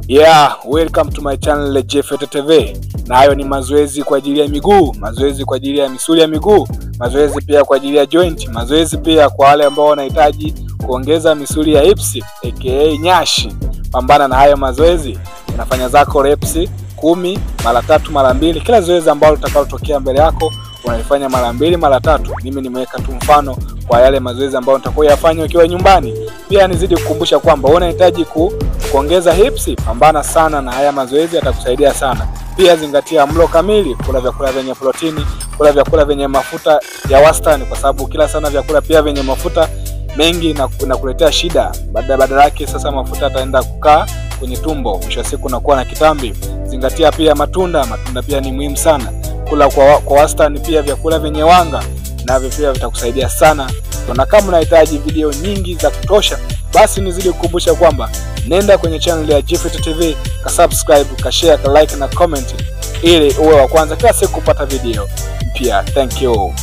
Yeah, welcome to my channel Jeffet TV. Na hayo ni mazoezi kwa ajili ya miguu, mazoezi kwa ajili ya misuli ya miguu, mazoezi pia kwa ajili ya joint, mazoezi pia kwa wale ambao wanahitaji kuongeza misuli ya hips aka nyashi. Pambana na hayo mazoezi. Unafanya zako reps 10 mara 3 mara 2. Kila zoezi ambalo litakalotokea mbele yako unalifanya mara 2 mara 3. Mimi nimeweka tu mfano kwa yale mazoezi ambayo utakoyafanya ukiwa nyumbani. Pia nizidi kukumbusha kwamba unahitaji kuongeza hips, pambana sana na haya mazoezi, yatakusaidia sana. Pia zingatia mlo kamili, kula vyakula vyenye protini, kula vyakula vyenye mafuta ya wastani, kwa sababu kila sana vyakula pia vyenye mafuta mengi na kuletea shida. Badala yake sasa mafuta yataenda kukaa kwenye tumbo, mwisho wa siku unakuwa na kitambi. Zingatia pia matunda pia ni muhimu sana. Kula kwa wastani, pia vyakula vyenye wanga navyo pia vitakusaidia sana. Na kama unahitaji video nyingi za kutosha, basi nizidi kukumbusha kwamba nenda kwenye channel ya Jeffet TV, ka subscribe, ka share, ka like na comment ili uwe wa kwanza kila siku kupata video mpya. Thank you.